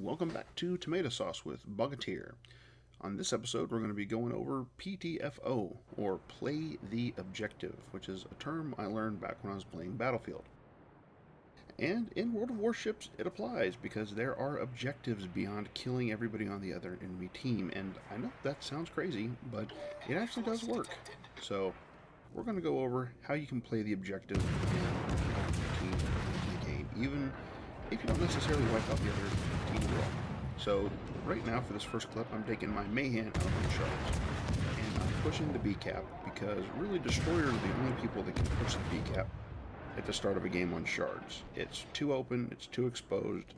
Welcome back to Tomato Sauce with Bugateer. On this episode, we're going to be going over PTFO, or Play the Objective, which is a term I learned back when I was playing Battlefield. And in World of Warships, it applies because there are objectives beyond killing everybody on the other enemy team. And I know that sounds crazy, but it actually does work. So we're going to go over how you can play the objective and help your team in the game, even if you don't necessarily wipe out the other team as well. So right now for this first clip, I'm taking my Mayhem out on shards, and I'm pushing the B cap because really destroyers are the only people that can push the B cap at the start of a game on shards. It's too open, it's too exposed.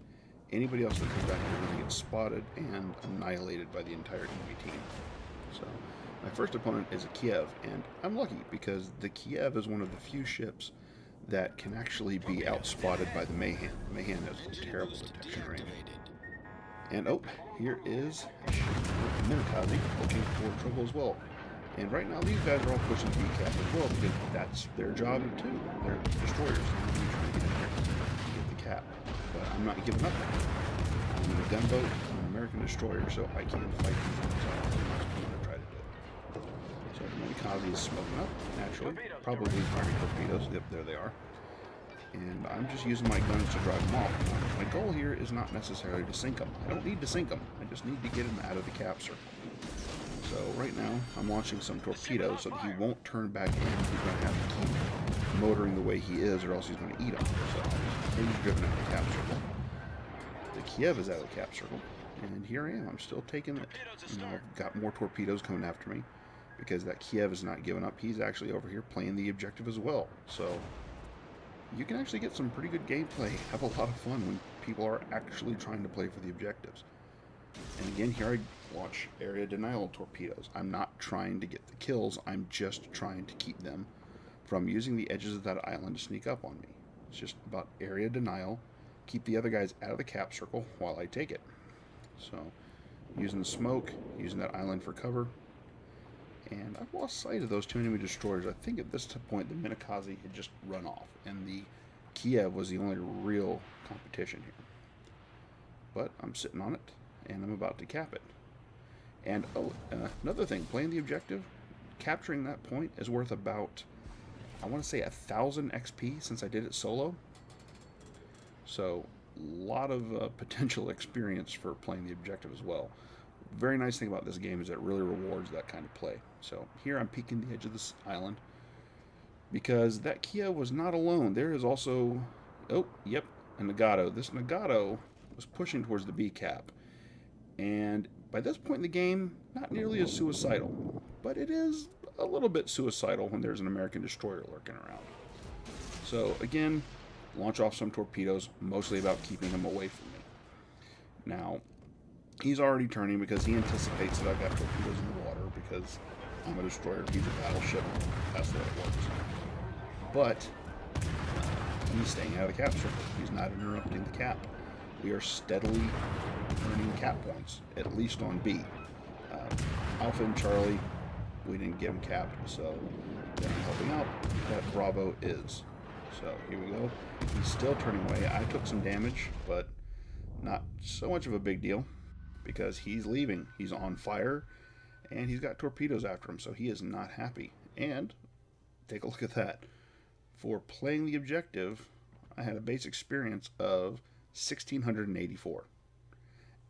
Anybody else that comes back here is going to get spotted and annihilated by the entire enemy team. So my first opponent is a Kiev, and I'm lucky because the Kiev is one of the few ships that can actually be outspotted by the Mayhem. The Mayhem has terrible detection range. And oh, here is Minikaze looking for trouble as well. And right now these guys are all pushing B cap as well because that's their job too. They're destroyers. They're trying to get in there to get the cap. But I'm not giving up. I'm in a gunboat, I'm an American destroyer, so I can't fight these things out. I'm going to try to do it. So Minikaze is smoking up, naturally. Probably firing torpedoes. Yep, there they are. And I'm just using my guns to drive them off. My goal here is not necessarily to sink them. I don't need to sink them. I just need to get them out of the cap circle. So right now, I'm launching some torpedoes so that he won't turn back in. He's going to have to keep motoring the way he is, or else he's going to eat them. So he's driven out of the cap circle. The Kiev is out of the cap circle. And here I am. I'm still taking it. You know, I've got more torpedoes coming after me because that Kiev is not giving up. He's actually over here playing the objective as well. So you can actually get some pretty good gameplay, have a lot of fun when people are actually trying to play for the objectives. And again, here I launch area denial torpedoes. I'm not trying to get the kills, I'm just trying to keep them from using the edges of that island to sneak up on me. It's just about area denial, keep the other guys out of the cap circle while I take it. So, using the smoke, using that island for cover. And I've lost sight of those two enemy destroyers. I think at this point the Minikaze had just run off, and the Kiev was the only real competition here. But I'm sitting on it, and I'm about to cap it. And another thing, playing the objective, capturing that point is worth about, I want to say 1,000 XP since I did it solo. So a lot of potential experience for playing the objective as well. Very nice thing about this game is it really rewards that kind of play. So here I'm peeking the edge of this island because that Kiev was not alone. There is also, oh, yep, a Nagato. This Nagato was pushing towards the B cap. And by this point in the game, not nearly as suicidal, but it is a little bit suicidal when there's an American destroyer lurking around. So again, launch off some torpedoes, mostly about keeping him away from me. Now, he's already turning because he anticipates that I've got torpedoes in the water because I'm a destroyer, he's a battleship. That's the way it works. But he's staying out of the cap circle. He's not interrupting the cap. We are steadily earning cap points, at least on B. Alpha and Charlie, we didn't get him capped, so they're helping out. That Bravo is. So here we go. He's still turning away. I took some damage, but not so much of a big deal, because he's leaving. He's on fire, and he's got torpedoes after him, so he is not happy. And take a look at that. For playing the objective, I had a base experience of 1,684.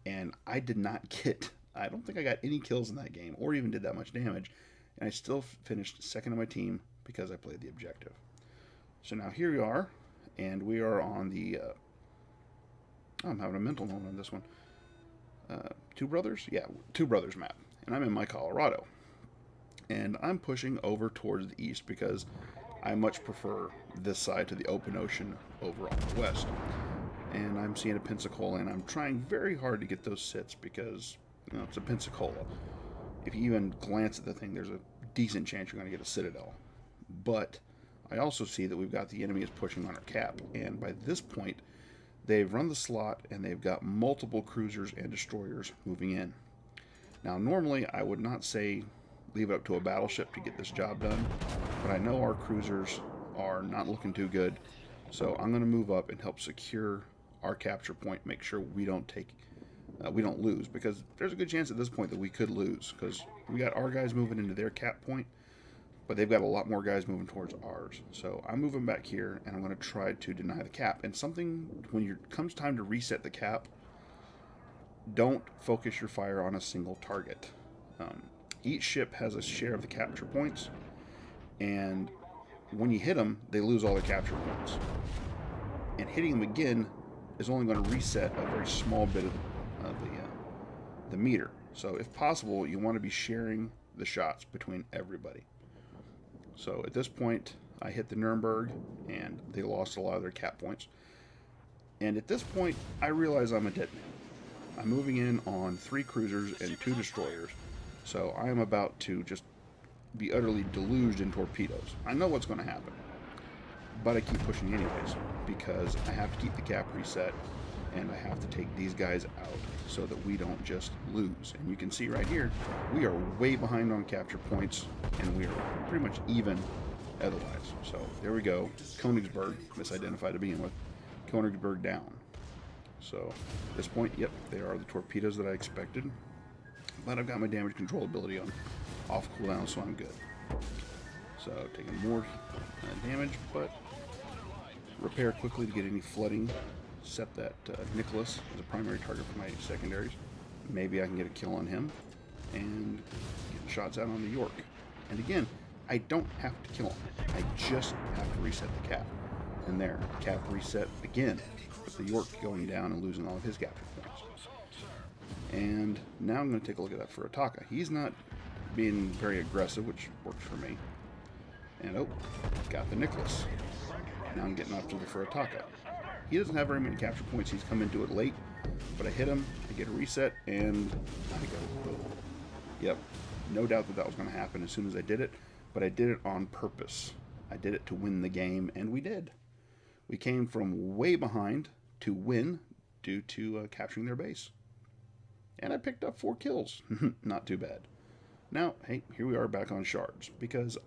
And I did not get, I don't think I got any kills in that game, or even did that much damage. And I still finished second on my team because I played the objective. So now here we are, and we are on the, I'm having a mental moment on this one. Two Brothers? Yeah, Two Brothers map. And I'm in my Colorado. And I'm pushing over towards the east because I much prefer this side to the open ocean over on the west. And I'm seeing a Pensacola, and I'm trying very hard to get those sits because, you know, it's a Pensacola. If you even glance at the thing, there's a decent chance you're going to get a Citadel. But I also see that we've got the enemy is pushing on our cap, and by this point, they've run the slot, and they've got multiple cruisers and destroyers moving in. Now, normally, I would not say leave it up to a battleship to get this job done, but I know our cruisers are not looking too good, so I'm going to move up and help secure our capture point, make sure we don't take we don't lose, because there's a good chance at this point that we could lose, because we got our guys moving into their cap point, but they've got a lot more guys moving towards ours. So I'm moving back here, and I'm going to try to deny the cap. And something, when it comes time to reset the cap, don't focus your fire on a single target. Each ship has a share of the capture points, and when you hit them, they lose all their capture points. And hitting them again is only going to reset a very small bit of the meter. So if possible, you want to be sharing the shots between everybody. So at this point, I hit the Nuremberg, and they lost a lot of their cap points. And at this point, I realize I'm a dead man. I'm moving in on 3 cruisers and 2 destroyers, so I am about to just be utterly deluged in torpedoes. I know what's going to happen, but I keep pushing anyways, because I have to keep the cap reset, and I have to take these guys out so that we don't just lose. And you can see right here, we are way behind on capture points, and we are pretty much even otherwise. So there we go. Königsberg, misidentified to begin with. Königsberg down. So at this point, yep, they are the torpedoes that I expected. But I've got my damage control ability on off cooldown, so I'm good. So taking more damage, but repair quickly to get any flooding. Set that Nicholas as a primary target for my secondaries. Maybe I can get a kill on him and get shots out on the York. And again, I don't have to kill him. I just have to reset the cap. And there, cap reset again, with the York going down and losing all of his capture points. And now I'm going to take a look at that for Ataka. He's not being very aggressive, which works for me. And oh, got the Nicholas. Now I'm getting off to the Furataka. He doesn't have very many capture points. He's come into it late, but I hit him, I get a reset, and I go boom. Yep, no doubt that that was going to happen as soon as I did it, but I did it on purpose. I did it to win the game, and we did. We came from way behind to win due to capturing their base. And I picked up 4 kills. Not too bad. Now, hey, here we are back on shards, because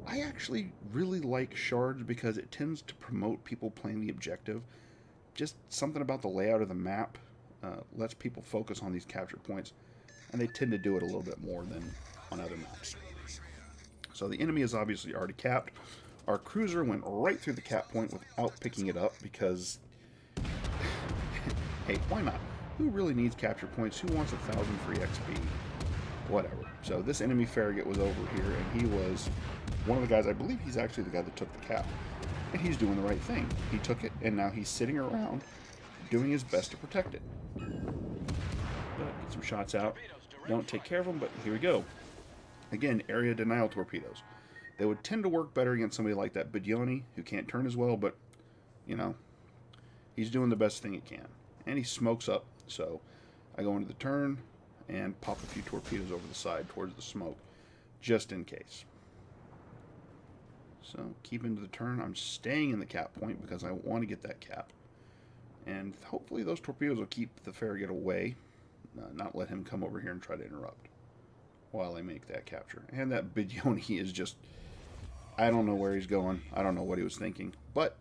I actually really like shards because it tends to promote people playing the objective. Just something about the layout of the map lets people focus on these capture points, and they tend to do it a little bit more than on other maps. So the enemy is obviously already capped. Our cruiser went right through the cap point without picking it up because, hey, why not? Who really needs capture points? Who wants 1,000 free XP? Whatever. So this enemy Farragut was over here, and he was one of the guys, I believe he's actually the guy that took the cap. And he's doing the right thing. He took it, and now he's sitting around doing his best to protect it. But get some shots out. Don't take care of them, but here we go. Again, area denial torpedoes. They would tend to work better against somebody like that Bidioni, who can't turn as well, but, you know, he's doing the best thing he can. And he smokes up, so I go into the turn and pop a few torpedoes over the side towards the smoke, just in case. So, keep into the turn. I'm staying in the cap point because I want to get that cap. And hopefully those torpedoes will keep the Farragut away, not let him come over here and try to interrupt while I make that capture. And that Bidioni is just, I don't know where he's going. I don't know what he was thinking. But,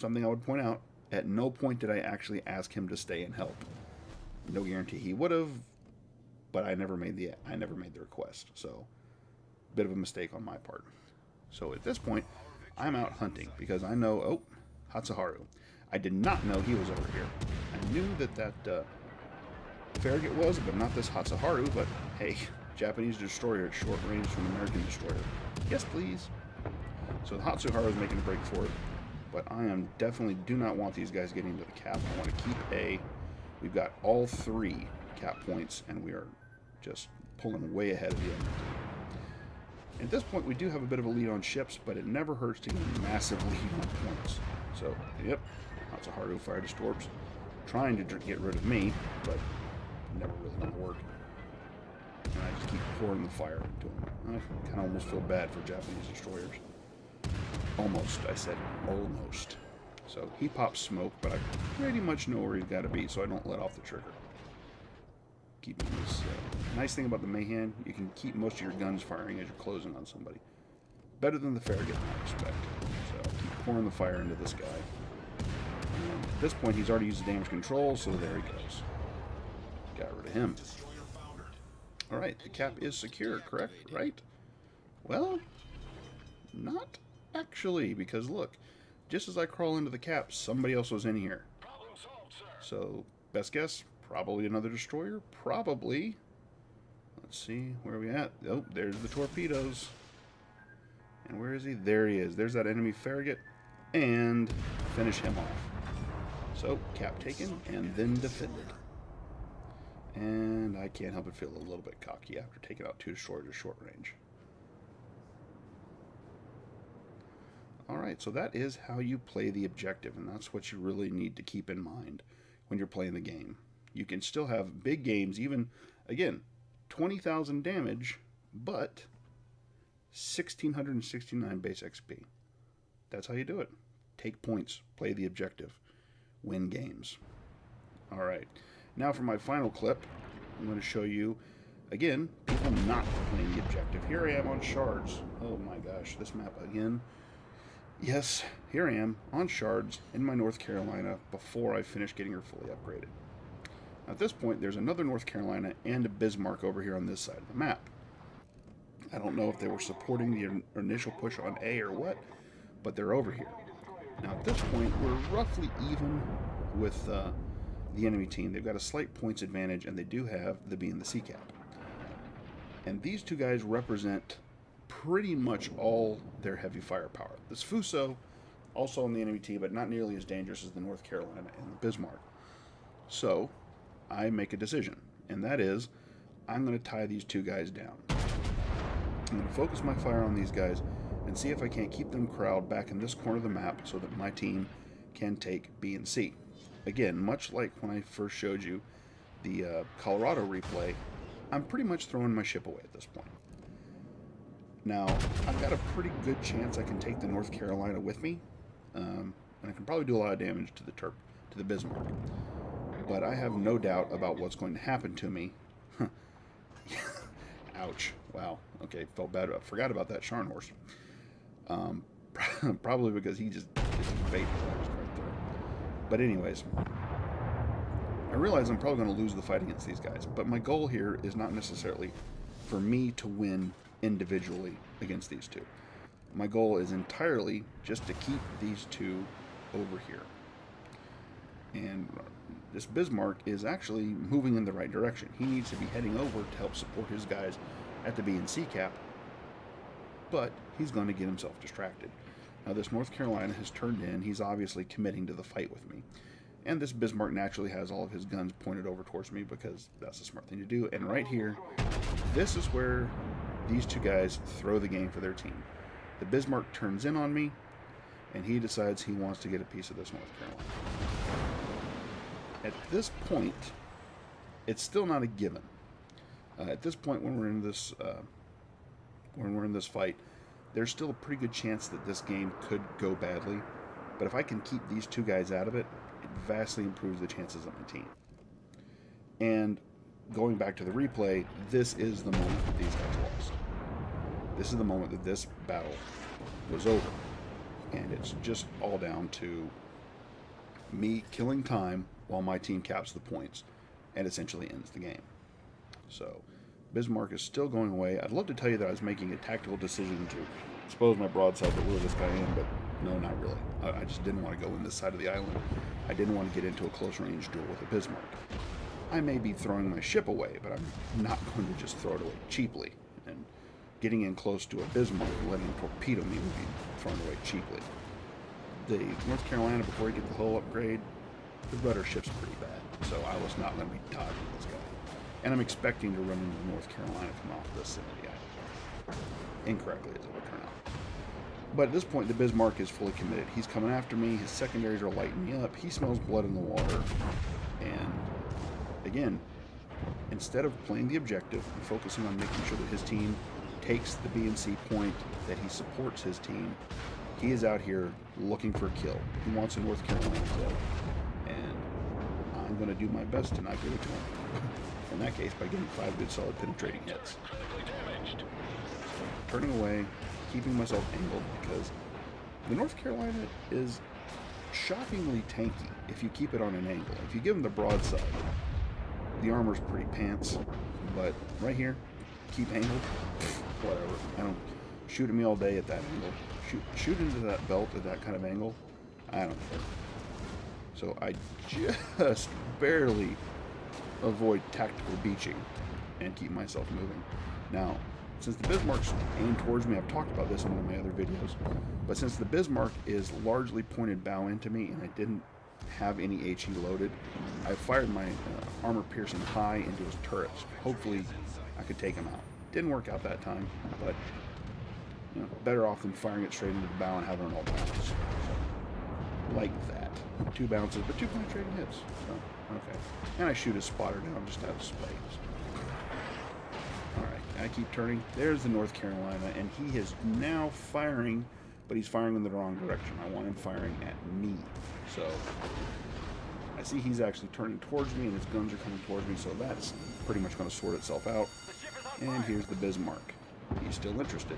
something I would point out, at no point did I actually ask him to stay and help. No guarantee he would have, but I never made the request. So, bit of a mistake on my part. So at this point, I'm out hunting because I know, oh, Hatsuharu. I did not know he was over here. I knew that Farragut was, but not this Hatsuharu. But hey, Japanese destroyer at short range from an American destroyer. Yes, please. So the Hatsuharu is making a break for it, but I am definitely do not want these guys getting to the cap. I want to keep A. We've got all 3 cap points, and we are just pulling way ahead of the enemy. At this point, we do have a bit of a lead on ships, but it never hurts to get a massive lead on points. So, yep, Hatsuharu fired his torps, trying to get rid of me, but never really going to work. And I just keep pouring the fire into him. I kind of almost feel bad for Japanese destroyers. Almost, I said almost. So he pops smoke, but I pretty much know where he's got to be, so I don't let off the trigger. Keeping this nice thing about the Mahan, you can keep most of your guns firing as you're closing on somebody. Better than the Farragut in that respect. So I'll keep pouring the fire into this guy. And at this point, he's already used the damage control, so there he goes. Got rid of him. Alright, the cap is secure, correct? Right? Well, not actually, because look, just as I crawl into the cap, somebody else was in here. So, best guess, probably another destroyer. Probably. Let's see, where are we at? Oh, there's the torpedoes. And where is he? There he is. There's that enemy Farragut. And finish him off. So, cap taken, and then defended. And I can't help but feel a little bit cocky after taking out 2 destroyers at short range. Alright, so that is how you play the objective, and that's what you really need to keep in mind when you're playing the game. You can still have big games, even, again, 20,000 damage, but 1,669 base XP. That's how you do it. Take points, play the objective, win games. Alright, now for my final clip, I'm going to show you, again, people not playing the objective. Here I am on shards. Oh my gosh, this map again. Yes, here I am on shards in my North Carolina before I finish getting her fully upgraded. At this point, there's another North Carolina and a Bismarck over here on this side of the map. I don't know if they were supporting the initial push on A or what, but they're over here. Now at this point, we're roughly even with the enemy team. They've got a slight points advantage, and they do have the B and the C cap. And these two guys represent pretty much all their heavy firepower. This Fuso, also on the enemy team, but not nearly as dangerous as the North Carolina and the Bismarck. So, I make a decision, and that is, I'm going to tie these two guys down. I'm going to focus my fire on these guys and see if I can't keep them corralled back in this corner of the map so that my team can take B and C. Again, much like when I first showed you the Colorado replay, I'm pretty much throwing my ship away at this point. Now, I've got a pretty good chance I can take the North Carolina with me, and I can probably do a lot of damage to the Bismarck. But I have no doubt about what's going to happen to me. Ouch. Wow. Okay, felt bad. I forgot about that Scharnhorst. Probably because he just vaporized right there. But anyways, I realize I'm probably going to lose the fight against these guys. But my goal here is not necessarily for me to win individually against these two. My goal is entirely just to keep these two over here. And this Bismarck is actually moving in the right direction. He needs to be heading over to help support his guys at the B and C cap, but he's going to get himself distracted. Now this North Carolina has turned in. He's obviously committing to the fight with me. And this Bismarck naturally has all of his guns pointed over towards me because that's a smart thing to do. And right here, this is where these two guys throw the game for their team. The Bismarck turns in on me, and he decides he wants to get a piece of this North Carolina. At this point, it's still not a given. At this point, when we're in this fight, there's still a pretty good chance that this game could go badly. But if I can keep these two guys out of it, it vastly improves the chances of my team. And going back to the replay, this is the moment that these guys lost. This is the moment that this battle was over. And it's just all down to me killing time while my team caps the points and essentially ends the game. So Bismarck is still going away. I'd love to tell you that I was making a tactical decision to expose my broadside to lure this guy in, but no, not really. I just didn't want to go in this side of the island. I didn't want to get into a close range duel with a Bismarck. I may be throwing my ship away, but I'm not going to just throw it away cheaply. And getting in close to a Bismarck and letting him torpedo me would be thrown away cheaply. The North Carolina, before he gets the hull upgrade, the rudder ship's pretty bad, so I was not going to be dodging this guy. And I'm expecting to run into North Carolina from off this side of the island. Incorrectly, as it would turn out. But at this point, the Bismarck is fully committed. He's coming after me. His secondaries are lighting me up. He smells blood in the water. And again, instead of playing the objective and focusing on making sure that his team takes the B and C point, that he supports his team, he is out here looking for a kill. He wants a North Carolina kill. And I'm going to do my best to not give it to him. In that case, by getting 5 good solid penetrating hits. So, turning away, keeping myself angled, because the North Carolina is shockingly tanky if you keep it on an angle. If you give him the broadside, the armor's pretty pants, but right here, keep angled, whatever. I don't shoot at me all day at that angle. Shoot into that belt at that kind of angle, I don't care. So I just barely avoid tactical beaching and keep myself moving. Now, since the Bismarck's aimed towards me, I've talked about this in one of my other videos, but since the Bismarck is largely pointed bow into me and I didn't have any HE loaded, I fired my armor-piercing high into his turrets. Hopefully, I could take him out. Didn't work out that time, but you know, better off than firing it straight into the bow and having it all bounce. So, like that. 2 bounces, but 2 penetrating hits. So, okay. And I shoot his spotter down just out of spite. Alright, I keep turning. There's the North Carolina, and he is now firing, but he's firing in the wrong direction. I want him firing at me. So, I see he's actually turning towards me, and his guns are coming towards me, so that's pretty much going to sort itself out. And here's the Bismarck. He's still interested.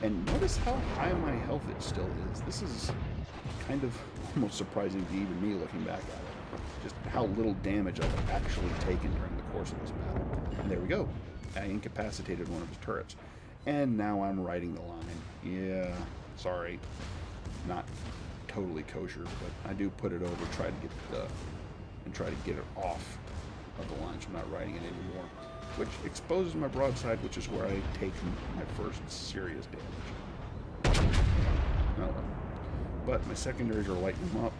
And notice how high my health it still is. This is kind of almost surprising to even me looking back at it. Just how little damage I've actually taken during the course of this battle. And there we go. I incapacitated one of his turrets. And now I'm riding the line. Yeah, sorry. Not totally kosher, but I do put it over, try to get it off of the line so I'm not riding it anymore. Which exposes my broadside, which is where I take my first serious damage. Oh well. But my secondaries are lighting him up.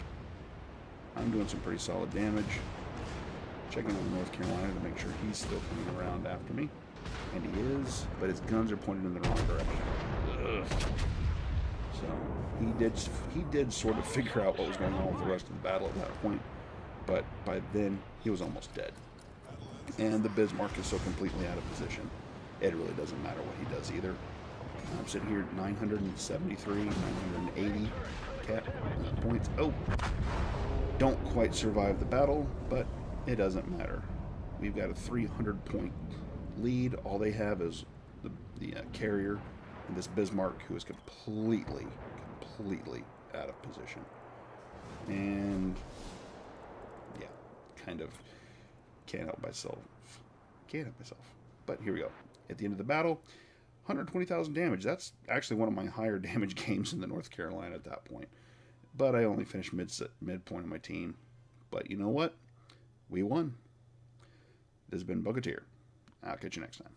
I'm doing some pretty solid damage. Checking on North Carolina to make sure he's still coming around after me. And he is, but his guns are pointed in the wrong direction. Ugh. So he did sort of figure out what was going on with the rest of the battle at that point. But by then, he was almost dead. And the Bismarck is so completely out of position, it really doesn't matter what he does either. I'm sitting here at 973, 980 points. Oh, don't quite survive the battle, but it doesn't matter. We've got a 300-point lead. All they have is the carrier and this Bismarck, who is completely out of position. And yeah, kind of can't help myself. But here we go. At the end of the battle, 120,000 damage. That's actually one of my higher damage games in the North Carolina at that point. But I only finished midpoint of my team. But you know what? We won. This has been Bucketeer. I'll catch you next time.